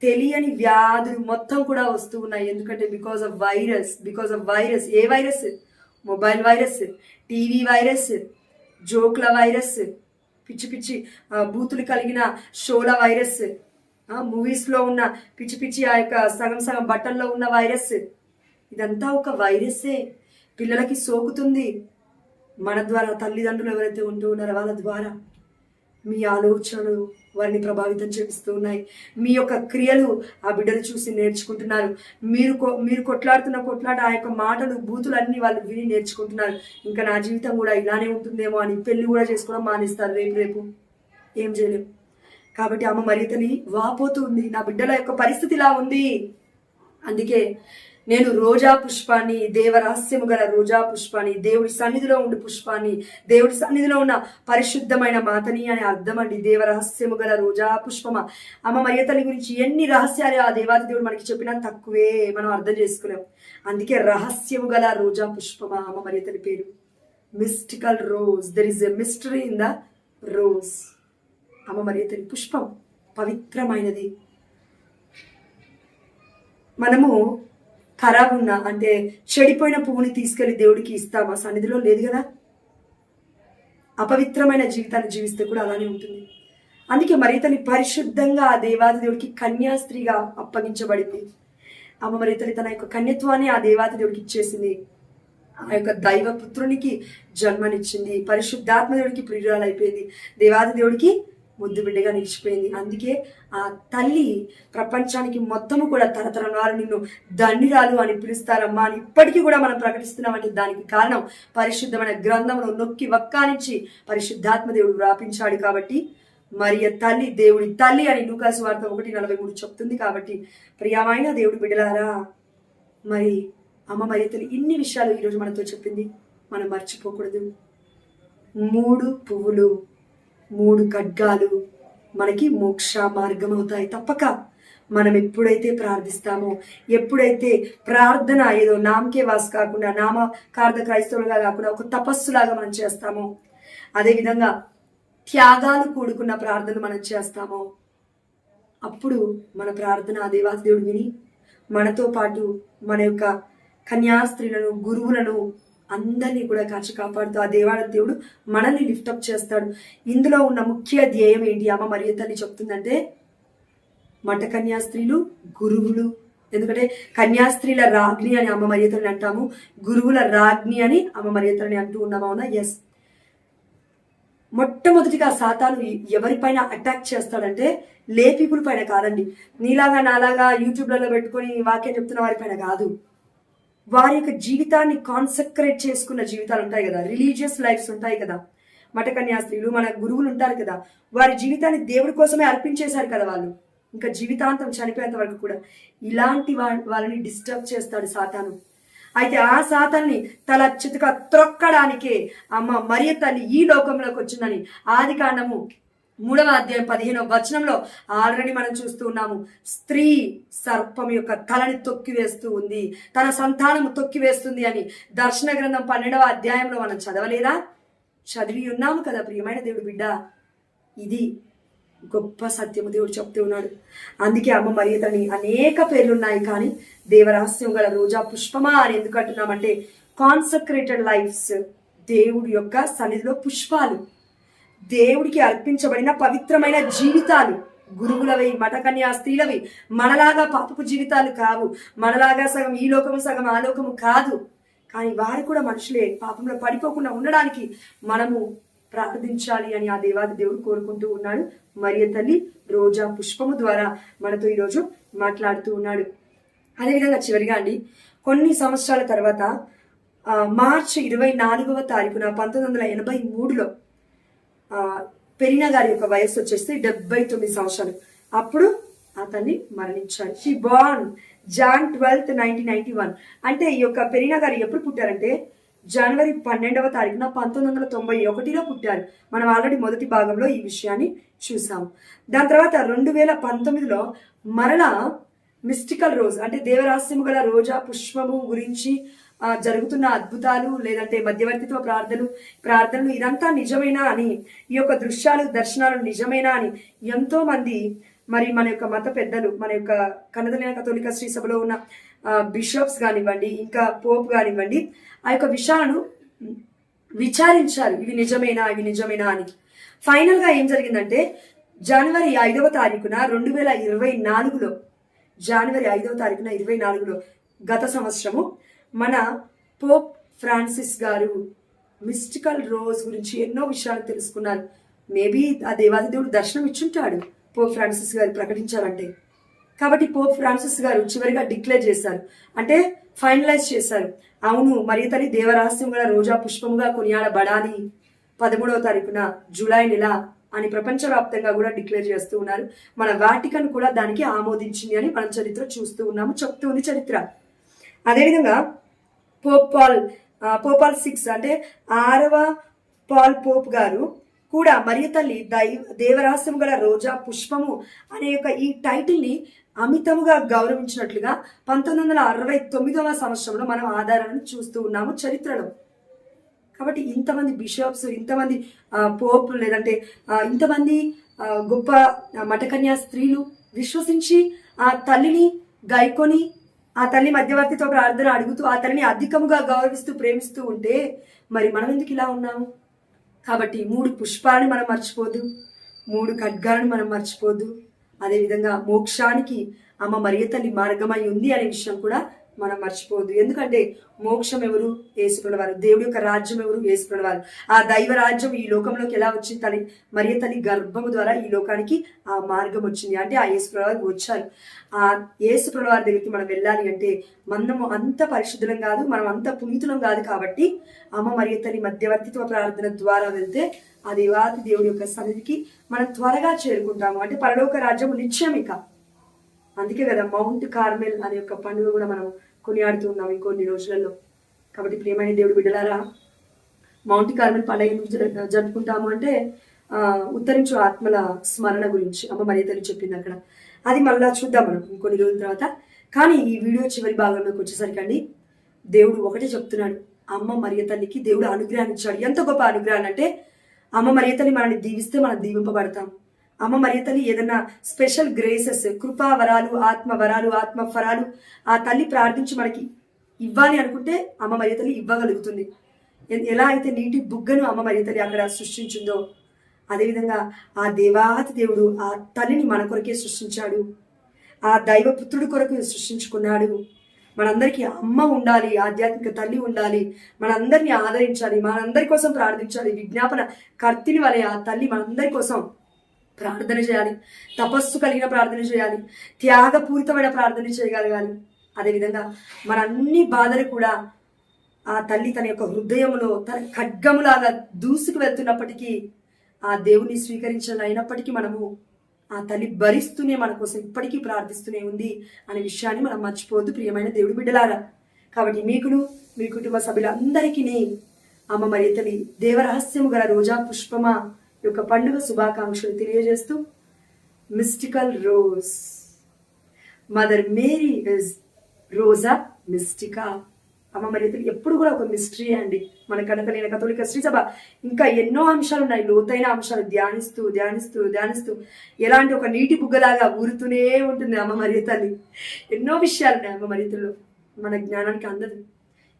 తెలియని వ్యాధులు మొత్తం కూడా వస్తూ ఉన్నాయి. ఎందుకంటే బికాజ్ ఆఫ్ వైరస్. ఏ virus? Mobile virus, TV virus, జోక్ల వైరస్, పిచ్చి పిచ్చి బూతులు కలిగిన షోల వైరస్, మూవీస్లో ఉన్న పిచ్చి పిచ్చి ఆ యొక్క సగం బట్టల్లో ఉన్న వైరస్. ఇదంతా ఒక వైరస్సే, పిల్లలకి సోకుతుంది. మన ద్వారా తల్లిదండ్రులు ఎవరైతే ఉంటూ ఉన్నారో వాళ్ళ ద్వారా మీ ఆలోచనలు వారిని ప్రభావితం చేపిస్తూ ఉన్నాయి. మీ యొక్క క్రియలు ఆ బిడ్డలు చూసి నేర్చుకుంటున్నారు. మీరు కొట్లాడుతున్న కొట్లాట, ఆ యొక్క మాటలు, బూతులు అన్ని వాళ్ళు విని నేర్చుకుంటున్నారు. ఇంకా నా జీవితం కూడా ఇలానే ఉంటుందేమో అని పెళ్లి కూడా చేసుకోవడం మానేస్తారు రేపు. ఏం చేయలేము. కాబట్టి అమ్మ మరియ తల్లి వాపోతూ ఉంది, నా బిడ్డల యొక్క పరిస్థితి ఇలా ఉంది. అందుకే నేను రోజా పుష్పాన్ని, దేవరహస్యము గల రోజా పుష్పాన్ని, దేవుడి సన్నిధిలో ఉండే పుష్పాన్ని, దేవుడి సన్నిధిలో ఉన్న పరిశుద్ధమైన మాతని అని అర్థం అండి. దేవరహస్యము గల రోజా పుష్పమా. అమ్మ మరియ తల్లి గురించి ఎన్ని రహస్యాలు ఆ దేవాది దేవుడు మనకి చెప్పినా తక్కువే, మనం అర్థం చేసుకున్నాం. అందుకే రహస్యము గల రోజా పుష్పమా అమ్మ మరియ తల్లి పేరు. Mystical rose, there is a mystery in the rose. అమ్మ మరియ తల్లి పుష్పం పవిత్రమైనది. మనము ఖరాబ్ ఉన్న, అంటే చెడిపోయిన పువ్వుని తీసుకెళ్లి దేవుడికి ఇస్తామా? సన్నిధిలో లేదు కదా. అపవిత్రమైన జీవితాన్ని జీవిస్తే కూడా అలానే ఉంటుంది. అందుకే మరియ తల్లి పరిశుద్ధంగా ఆ దేవాది దేవుడికి కన్యాస్త్రీగా అప్పగించబడింది. అమ్మ మరియ తల్లి తన యొక్క కన్యత్వాన్ని ఆ దేవాది దేవుడికి ఇచ్చేసింది. ఆ యొక్క దైవపుత్రునికి జన్మనిచ్చింది. పరిశుద్ధాత్మ దేవుడికి ప్రియురాలైపోయింది. దేవాది దేవుడికి ముద్దు బిడ్డగా నిలిచిపోయింది. అందుకే ఆ తల్లి ప్రపంచానికి మొత్తము కూడా తరతరాలు నిన్ను ధన్యురాలు అని పిలుస్తారమ్మా అని ఇప్పటికీ కూడా మనం ప్రకటిస్తున్నామంటే దానికి కారణం పరిశుద్ధమైన గ్రంథమును నొక్కి వక్కానించి పరిశుద్ధాత్మ దేవుడు వ్రాపించాడు. కాబట్టి మరియ తల్లి దేవుడి తల్లి అని లూకాసు వార్త 1:43 చెప్తుంది. కాబట్టి ప్రియమైన దేవుడి బిడ్డలారా, మరి అమ్మ మరియ తల్లి ఇన్ని విషయాలు ఈరోజు మనతో చెప్పింది, మనం మర్చిపోకూడదు. 3 పువ్వులు 3 ఖడ్గాలు మనకి మోక్ష మార్గం అవుతాయి. తప్పక మనం ఎప్పుడైతే ప్రార్థిస్తామో, ఎప్పుడైతే ప్రార్థన ఏదో నామకే వాస్ కాకుండా నామకార్థ క్రైస్తవులుగా కాకుండా ఒక తపస్సులాగా మనం చేస్తామో, అదేవిధంగా త్యాగాలు కూడుకున్న ప్రార్థనలు మనం చేస్తామో, అప్పుడు మన ప్రార్థన ఆ దేవాది దేవుడు విని మనతో పాటు మన యొక్క కన్యాస్త్రీలను, గురువులను అందరినీ కూడా కాచి కాపాడుతూ ఆ దేవాది దేవుడు మనల్ని లిఫ్టప్ చేస్తాడు. ఇందులో ఉన్న ముఖ్య ధ్యేయం ఏంటి అమ్మ మరియ తల్లి చెప్తుందంటే, మఠ కన్యాస్త్రీలు, గురువులు. ఎందుకంటే కన్యాస్త్రీల రాజ్ఞి అని అమ్మ మరియ తల్లిని అంటాము, గురువుల రాజ్ఞి అని అమ్మ మరియ తల్లిని అంటూ ఉన్నాము. అవునా? ఎస్. మొట్టమొదటిగా సాతాను ఎవరిపైన అటాక్ చేస్తాడంటే లే పీపుల్ పైన కాదండి. నీలాగా నాలాగా యూట్యూబ్లలో పెట్టుకొని వాక్యం చెప్తున్న వారిపైన కాదు. వారి యొక్క జీవితాన్ని కాన్సక్రేట్ చేసుకున్న జీవితాలు ఉంటాయి కదా, రిలీజియస్ లైఫ్స్ ఉంటాయి కదా. మఠ కన్యాస్త్రీలు, మన గురువులు ఉంటారు కదా, వారి జీవితాన్ని దేవుడి కోసమే అర్పించేశారు కదా వాళ్ళు, ఇంకా జీవితాంతం చనిపోయేంత వరకు కూడా. ఇలాంటి వాళ్ళని డిస్టర్బ్ చేస్తాడు సాతాను. అయితే ఆ సాతాన్ని తల చితుక త్రొక్కడానికే అమ్మ మరియ తల్లి ఈ లోకంలోకి వచ్చిందని ఆదికాండము 3వ అధ్యాయం 15వ వచనంలో ఆల్రెడీ మనం చూస్తూ ఉన్నాము. స్త్రీ సర్పం యొక్క తలని తొక్కివేస్తూ ఉంది, తన సంతానము తొక్కివేస్తుంది అని దర్శన గ్రంథం 12వ అధ్యాయంలో మనం చదవలేదా? చదివి ఉన్నాము కదా ప్రియమైన దేవుడు బిడ్డ. ఇది గొప్ప సత్యము దేవుడు చెప్తూ ఉన్నాడు. అందుకే అమ్మ మరియ తల్లి అనేక పేర్లున్నాయి, కానీ దేవరహస్యం గల రోజా పుష్పమా అని ఎందుకు అంటున్నామంటే, కాన్సక్రేటెడ్ లైఫ్స్, దేవుడి యొక్క సన్నిధిలో పుష్పాలు, దేవుడికి అర్పించబడిన పవిత్రమైన జీవితాలు. గురువులవి, మఠకన్యా స్త్రీలవి మనలాగా పాపపు జీవితాలు కావు, మనలాగా సగం ఈ లోకము సగం ఆ లోకము కాదు. కానీ వారు కూడా మనుషులే, పాపంలో పడిపోకుండా ఉండడానికి మనము ప్రార్థించాలి అని ఆ దేవాది దేవుడు కోరుకుంటూ ఉన్నాడు. మరియ తల్లి రోజా పుష్పము ద్వారా మనతో ఈరోజు మాట్లాడుతూ ఉన్నాడు. అదేవిధంగా చివరిగా అండి, కొన్ని సంవత్సరాల తర్వాత మార్చి 24వ తారీఖున 1983లో పెరినా గారి యొక్క వయస్సు వచ్చేసి 79 సంవత్సరాలు. అప్పుడు అతన్ని మరణించాడు. She born Jan 12, 1991. అంటే ఈ యొక్క పెరినా గారు ఎప్పుడు పుట్టారంటే జనవరి 12వ తారీఖున 1991లో పుట్టారు. మనం ఆల్రెడీ మొదటి భాగంలో ఈ విషయాన్ని చూసాము. దాని తర్వాత 2019లో మరలా మిస్టికల్ రోజ్ అంటే దేవరహస్యము గల రోజా పుష్పము గురించి జరుగుతున్న అద్భుతాలు, లేదంటే మధ్యవర్తిత్వ ప్రార్థనలు ఇదంతా నిజమేనా అని, ఈ యొక్క దృశ్యాలు దర్శనాలు నిజమేనా అని ఎంతో మంది, మరి మన యొక్క మత పెద్దలు, మన యొక్క కన్నదలిన కథోలిక శ్రీ సభలో ఉన్న బిషప్స్ కానివ్వండి, ఇంకా పోప్ కానివ్వండి, ఆ యొక్క విషయాలను విచారించారు. ఇవి నిజమేనా అని. ఫైనల్ గా ఏం జరిగిందంటే జనవరి 5వ తారీఖున 2024లో జనవరి 5వ తారీఖున 24లో గత సంవత్సరము మన పోప్ ఫ్రాన్సిస్ గారు మిస్టికల్ రోజ్ గురించి ఎన్నో విషయాలు తెలుసుకున్నారు. మేబీ ఆ దేవాది దేవుడు దర్శనం ఇచ్చుంటాడు పోప్ ఫ్రాన్సిస్ గారు ప్రకటించారంటే. కాబట్టి పోప్ ఫ్రాన్సిస్ గారు చివరిగా డిక్లేర్ చేశారు, అంటే ఫైనలైజ్ చేశారు. అవును, మరియ తల్లి దేవరహస్యం గల రోజా పుష్పముగా కొనియాడబడాలి 13వ తారీఖున జూలై నెల అని ప్రపంచవ్యాప్తంగా కూడా డిక్లేర్ చేస్తూ ఉన్నారు. మన వాటికన్ కూడా దానికి ఆమోదించింది అని మనం చరిత్ర చూస్తూ ఉన్నాము, చెప్తూ ఉంది చరిత్ర. అదేవిధంగా పోప్ పాల్ 6 అంటే 6వ పాల్ పోప్ గారు కూడా మరియ తల్లి దేవరహస్యం గల రోజా పుష్పము అనే యొక్క ఈ టైటిల్ ని అమితముగా గౌరవించినట్లుగా 1969వ సంవత్సరంలో మనం ఆధారాలను చూస్తూ ఉన్నాము చరిత్రలో. కాబట్టి ఇంతమంది బిషప్స్, ఇంతమంది పోప్, లేదంటే ఇంతమంది గొప్ప మఠకన్యా స్త్రీలు విశ్వసించి ఆ తల్లిని గైకొని, ఆ తల్లి మధ్యవర్తితో ప్రార్థన అడుగుతూ, ఆ తల్లిని అధికముగా గౌరవిస్తూ ప్రేమిస్తూ ఉంటే మరి మనం ఎందుకు ఇలా ఉన్నాము? కాబట్టి 3 పుష్పాలను మనం మర్చిపోదు, 3 ఖడ్గాలను మనం మర్చిపోదు. అదేవిధంగా మోక్షానికి అమ్మ మరియ తల్లి మార్గమై ఉంది అనే విషయం కూడా మనం మర్చిపోవద్దు. ఎందుకంటే మోక్షం ఎవరు? యేసుప్రభుల వారు. దేవుడి యొక్క రాజ్యం ఎవరు? యేసుప్రభుల వారు. ఆ దైవ రాజ్యం ఈ లోకంలోకి ఎలా వచ్చింది? మరియ తల్లి గర్భము ద్వారా ఈ లోకానికి ఆ మార్గం వచ్చింది. అంటే ఆ యేసుప్రభుల వారు వచ్చారు. ఆ యేసుప్రభుల వారి దగ్గరికి మనం వెళ్ళాలి అంటే మనము అంత పరిశుద్ధులం కాదు, మనం అంత పునీతులం కాదు. కాబట్టి అమ్మ మరియ తల్లి మధ్యవర్తిత్వ ప్రార్థన ద్వారా వెళ్తే ఆ దేవాతి దేవుడి యొక్క సన్నిధికి మనం త్వరగా చేరుకుంటాము. అంటే పరలోక రాజ్యము నిత్యం. ఇక అందుకే కదా మౌంట్ కార్మెల్ అనే యొక్క పండుగ కూడా మనం కొనియాడుతూ ఉన్నాం ఇంకొన్ని రోజులలో. కాబట్టి ప్రియమైన దేవుడి బిడ్డలారా, మౌంట్ కార్మెల్ పండుగ ఎందుకు జరుపుకుంటాము అంటే ఉత్తరించు ఆత్మల స్మరణ గురించి అమ్మ మరియ తల్లి చెప్పింది అక్కడ. అది మళ్ళా చూద్దాం మనం ఇంకొన్ని రోజుల తర్వాత. కానీ ఈ వీడియో చివరి భాగంలోకి వచ్చేసరికి అండి, దేవుడు ఒకటే చెప్తున్నాడు. అమ్మ మరియ తల్లికి దేవుడు అనుగ్రహాన్ని ఇచ్చాడు. ఎంత గొప్ప అనుగ్రహాన్ని అంటే, అమ్మ మరియ తల్లి మనల్ని దీవిస్తే మనం దీవింపబడతాం. అమ్మ మరియ తల్లి ఏదన్నా స్పెషల్ గ్రేసెస్, కృపా వరాలు, ఆత్మ వరాలు, ఆత్మ ఫరాలు ఆ తల్లి ప్రార్థించి మనకి ఇవ్వాలి అనుకుంటే అమ్మ మరియ తల్లి ఇవ్వగలుగుతుంది. ఎలా అయితే నీటి బుగ్గను అమ్మ మరియ తల్లి అక్కడ సృష్టించిందో, అదేవిధంగా ఆ దేవాతి దేవుడు ఆ తల్లిని మన కొరకే సృష్టించాడు. ఆ దైవపుత్రుడి కొరకు సృష్టించుకున్నాడు. మనందరికీ అమ్మ ఉండాలి, ఆధ్యాత్మిక తల్లి ఉండాలి, మనందరినీ ఆదరించాలి, మనందరి కోసం ప్రార్థించాలి. విజ్ఞాపన కర్తిని వలె ఆ తల్లి మనందరి కోసం ప్రార్థన చేయాలి, తపస్సు కలిగిన ప్రార్థన చేయాలి, త్యాగపూరితమైన ప్రార్థన చేయగలగాలి. అదేవిధంగా మన అన్ని బాధలు కూడా ఆ తల్లి తన యొక్క హృదయంలో తన ఖడ్గములాగా దూసుకు వెళ్తున్నప్పటికీ, ఆ దేవుని స్వీకరించాలి అయినప్పటికీ మనము ఆ తల్లి భరిస్తూనే మన కోసం ఇప్పటికీ ప్రార్థిస్తూనే ఉంది అనే విషయాన్ని మనం మర్చిపోవద్దు ప్రియమైన దేవుడి బిడ్డలారా. కాబట్టి మీకును మీ కుటుంబ సభ్యులందరికీ అమ్మ మరియ తల్లి దేవరహస్యము గల రోజా పుష్పమా యొక్క పండుగ శుభాకాంక్షలు తెలియజేస్తూ, mystical rose, mother Mary is రోజా మిస్టికా. అమ్మ మరియ తల్లి ఎప్పుడు కూడా ఒక మిస్టరీ అండి. మన కనకలేని కథోలిక శ్రీ సభ ఇంకా ఎన్నో అంశాలు ఉన్నాయి, లోతైన అంశాలు ధ్యానిస్తూ ధ్యానిస్తూ ధ్యానిస్తూ ఎలాంటి ఒక నీటి బుగ్గలాగా ఊరుతూనే ఉంటుంది అమ్మ మరియ తల్లి. ఎన్నో విషయాలు ఉన్నాయి అమ్మ మరియ తల్లిలో. మన జ్ఞానానికి అందదు,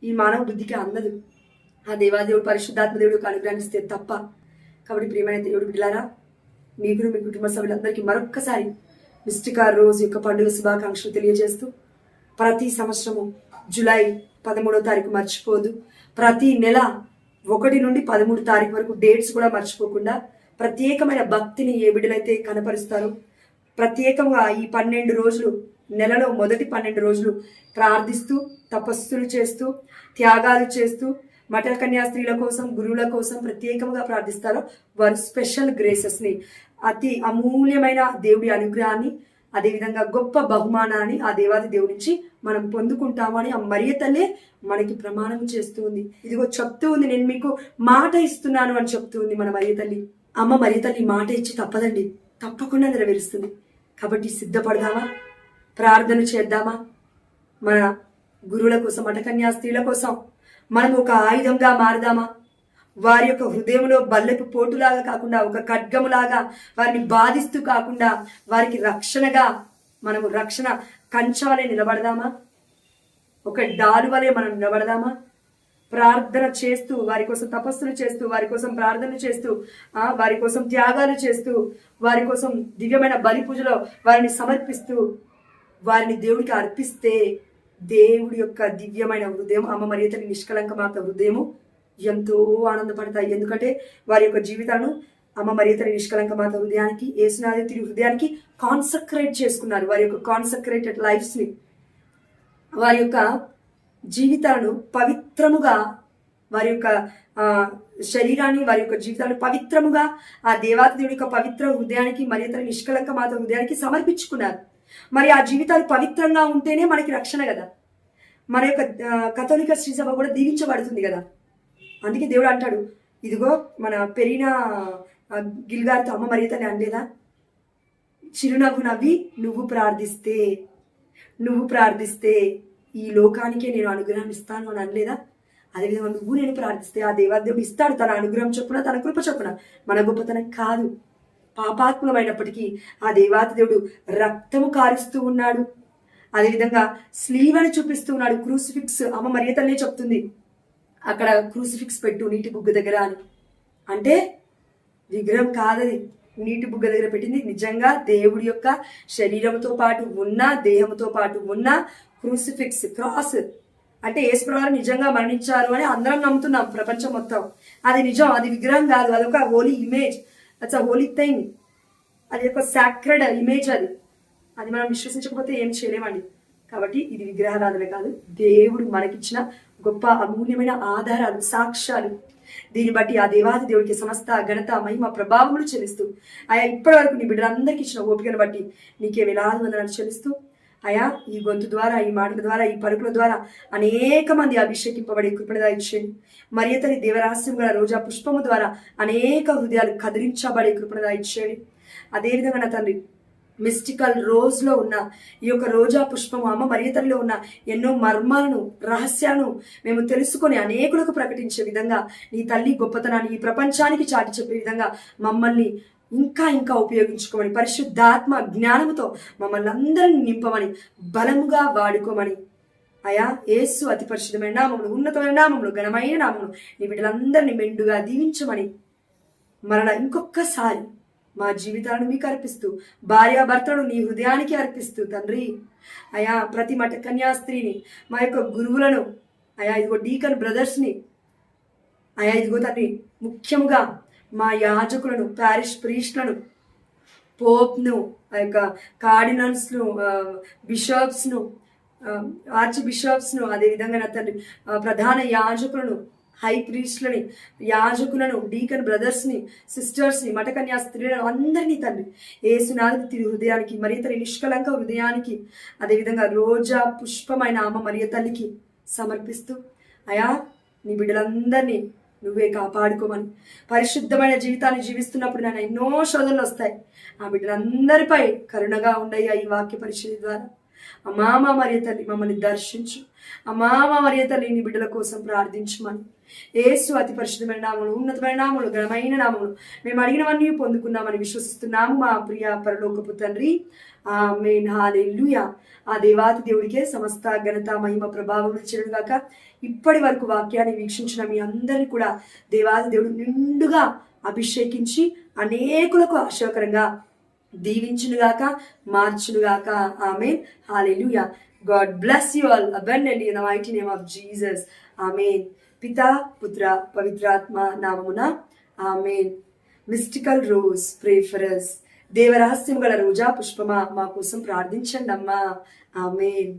ఈ మానవ బుద్ధికి అందదు. ఆ దేవాదేవుడు పరిశుద్ధాత్మ దేవుడు అనుగ్రహిస్తే తప్ప. కాబట్టి ప్రియమైన దేవుడు బిడ్డలారా, మీకు మీ కుటుంబ సభ్యులందరికీ మరొక్కసారి మిస్టికా రోజ్ యొక్క పండుగ శుభాకాంక్షలు తెలియజేస్తూ, ప్రతి సంవత్సరము జూలై 13వ తారీఖు మర్చిపోదు. ప్రతి నెల 1 నుండి 13 తారీఖు వరకు డేట్స్ కూడా మర్చిపోకుండా ప్రత్యేకమైన భక్తిని ఏ బిడ్డలైతే కనపరుస్తారో, ప్రత్యేకంగా ఈ 12 రోజులు, నెలలో మొదటి 12 రోజులు ప్రార్థిస్తూ, తపస్సులు చేస్తూ, త్యాగాలు చేస్తూ, మఠ కన్యా స్త్రీల కోసం, గురువుల కోసం ప్రత్యేకంగా ప్రార్థిస్తారో వారు స్పెషల్ గ్రేసెస్ని, అతి అమూల్యమైన దేవుడి అనుగ్రహాన్ని, అదేవిధంగా గొప్ప బహుమానాన్ని ఆ దేవాది దేవుడి నుంచి మనం పొందుకుంటామని ఆ మరియ తల్లే మనకి ప్రమాణం చేస్తూ ఉంది. ఇదిగో చెప్తూ ఉంది, నేను మీకు మాట ఇస్తున్నాను అని చెప్తూ ఉంది మన మరియ తల్లి. అమ్మ మరియ తల్లి మాట ఇచ్చి తప్పదండి, తప్పకుండా నెరవేరుస్తుంది. కాబట్టి సిద్ధపడదామా, ప్రార్థన చేద్దామా, మన గురువుల కోసం, మఠకన్యా స్త్రీల కోసం మనం ఒక ఆయుధంగా మారదామా? వారి యొక్క హృదయంలో బల్లెపు పోటులాగా కాకుండా, ఒక ఖడ్గములాగా వారిని బాధిస్తూ కాకుండా, వారికి రక్షణగా మనము రక్షణ కంచాలే నిలబడదామా? ఒక డాలు వలె మనం నిలబడదామా? ప్రార్థన చేస్తూ, వారి కోసం తపస్సులు చేస్తూ, వారి కోసం ప్రార్థన చేస్తూ, వారి కోసం త్యాగాలు చేస్తూ, వారి కోసం దివ్యమైన బలి పూజలో వారిని సమర్పిస్తూ, వారిని దేవుడికి అర్పిస్తే దేవుడి యొక్క దివ్యమైన హృదయం, అమ్మ మరియ తల్లి నిష్కలంక మాత హృదయము ఎంతో ఆనందపడతాయి. ఎందుకంటే వారి యొక్క జీవితాలను అమ్మ మరియ తల్లి నిష్కలంక మాత హృదయానికి, యేసునాథ తిరి హృదయానికి కాన్సక్రేట్ చేసుకున్నారు. వారి యొక్క కాన్సక్రేటెడ్ లైఫ్స్ని, వారి యొక్క జీవితాలను పవిత్రముగా, వారి యొక్క శరీరాన్ని, వారి యొక్క జీవితాలను పవిత్రముగా ఆ దేవాతి దేవుడి యొక్క పవిత్ర హృదయానికి, మరియ తల్లి నిష్కలంక మాత హృదయానికి సమర్పించుకున్నారు. మరి ఆ జీవితాలు పవిత్రంగా ఉంటేనే మనకి రక్షణ కదా. మన యొక్క కథోలిక శ్రీ సభ కూడా దీవించబడుతుంది కదా. అందుకే దేవుడు అంటాడు, ఇదిగో మన పెరిన గిల్గారితో అమ్మ మరియ తల్లి అనలేదా, చిరునవ్వు నవ్వి నువ్వు ప్రార్థిస్తే ఈ లోకానికే నేను అనుగ్రహం ఇస్తాను అని అనలేదా? అదేవిధంగా నువ్వు నేను ప్రార్థిస్తే ఆ దేవాదేవుడు ఇస్తాడు తన అనుగ్రహం చొప్పున, తన కృప చొప్పున. మన గొప్పతనం కాదు, పాపాత్మమైనప్పటికీ ఆ దేవాతి దేవుడు రక్తము కారుస్తూ ఉన్నాడు. అదేవిధంగా స్లీవని చూపిస్తూ ఉన్నాడు. క్రూసిఫిక్స్ అమ్మ మరియ తల్లి చెప్తుంది, అక్కడ క్రూసిఫిక్స్ పెట్టు నీటి బుగ్గ దగ్గర అని. అంటే విగ్రహం కాదది, నీటి బుగ్గ దగ్గర పెట్టింది నిజంగా దేవుడి యొక్క శరీరంతో పాటు ఉన్న, దేహంతో పాటు ఉన్న క్రూసిఫిక్స్, క్రాస్. అంటే యేసుప్రభువారు నిజంగా మరణించారు అని అందరం నమ్ముతున్నాం ప్రపంచం మొత్తం. అది నిజం, అది విగ్రహం కాదు, అదొక holy image, that's a holy thing. అది ఒక సాక్రెడ్ ఇమేజ్. అది మనం విశ్వసించకపోతే ఏం చేయలేమండి. కాబట్టి ఇది విగ్రహారాధన కాదు, దేవుడు మనకిచ్చిన గొప్ప అమూల్యమైన ఆధారాలు, సాక్ష్యాలు. దీన్ని బట్టి ఆ దేవాది దేవుడికి సమస్త ఘనత, మహిమ, ప్రభావములు చెల్లిస్తూ ఆయా ఇప్పటి వరకు నీ బిడ్డలందరికీ ఇచ్చిన ఓపికను బట్టి నీకే వేలాది వందనాలు చెల్లిస్తూ అయా ఈ గొంతు ద్వారా, ఈ మాటల ద్వారా, ఈ పలుకుల ద్వారా అనేక మంది అభిషేకింపబడే కృపణగా ఇచ్చేయండి. మరియతని దేవరహస్యం గల రోజా పుష్పము ద్వారా అనేక హృదయాలు కదిలించబడే కృపణగా ఇచ్చేయండి. అదేవిధంగా నా తండ్రి మిస్టికల్ రోజ్ లో ఉన్న ఈ యొక్క రోజా పుష్పము అమ్మ మరియతల్లిలో ఉన్న ఎన్నో మర్మాలను, రహస్యాలను మేము తెలుసుకొని అనేకులకు ప్రకటించే విధంగా నీ తల్లి గొప్పతనాన్ని ఈ ప్రపంచానికి చాటి చెప్పే విధంగా మమ్మల్ని ఇంకా ఇంకా ఉపయోగించుకోమని, పరిశుద్ధాత్మ జ్ఞానముతో మమ్మల్ని అందరినీ నింపమని, బలముగా వాడుకోమని అయా యేసు అతి పరిశుద్ధమైన నామములు, ఉన్నతమైన నామములు, ఘనమైన నామములు నీ బిడ్డలందరినీ మెండుగా దీవించమని మరలా ఇంకొకసారి మా జీవితాలను మీకు అర్పిస్తూ, భార్యాభర్తలను నీ హృదయానికి అర్పిస్తూ తండ్రి అయా ప్రతి మఠ కన్యాస్త్రీని, మా యొక్క గురువులను అయా ఇదిగో డీకన్ బ్రదర్స్ని అయా ఇదిగో తండ్రి ముఖ్యంగా మా యాజకులను, ప్యారిష్ ప్రీస్ట్లను, పోప్ను, ఆ యొక్క కార్డినల్స్ను, బిషప్స్ను, ఆర్చ్ బిషప్స్ను, అదేవిధంగా నా తండ్రి ప్రధాన యాజకులను, హై ప్రీస్ట్లని, యాజకులను, డీకన్ బ్రదర్స్ని, సిస్టర్స్ని, మఠకన్యా స్త్రీలను అందరినీ తండ్రి ఏసునాథుని తిరి హృదయానికి, మరియ తల్లి నిష్కలంక హృదయానికి, అదేవిధంగా రోజా పుష్పమైన అమ్మ మరియ తల్లికి సమర్పిస్తూ అయా నీ బిడ్డలందరినీ నువ్వే కాపాడుకోమని, పరిశుద్ధమైన జీవితాన్ని జీవిస్తున్నప్పుడు నన్ను ఎన్నో శోధనలు వస్తాయి, ఆ బిడ్డలందరిపై కరుణగా ఉండయ్యా ఈ వాక్య పరిశుద్ధి ద్వారా. అమ్మామ మరియ తల్లి మమ్మల్ని దర్శించు, అమ్మామ మరియ తల్లి నీ బిడ్డల కోసం ప్రార్థించమని యేసు అతి పరిశుద్ధమైన నామములు, ఉన్నతమైన నామములు, ఘనమైన నామములు మేము అడిగినవన్నీ పొందుకున్నామని విశ్వసిస్తున్నాము మా ప్రియ పరలోకపు తండ్రి. ఆమేన్. హల్లెలూయా. ఆ దేవాతి దేవుడికే సమస్త ఘనత, మహిమ, ప్రభావములు చెల్లుగాక. ఇప్పటి వరకు వాక్యాన్ని వీక్షించిన మీ అందరినీ కూడా దేవాది దేవుడు నిండుగా అభిషేకించి అనేకులకు ఆశీర్వకరంగా దీవించునుగాక, మార్చునుగాక. ఆమేన్. హల్లెలూయా. God bless you all abundantly in the mighty name of Jesus. Amen. పితా, పుత్ర, పవిత్రాత్మ నామమున amen. Mystical rose, pray for us. దేవరహస్యం గల రోజా పుష్పమా మా కోసం ప్రార్థించండి అమ్మా. ఆమేన్.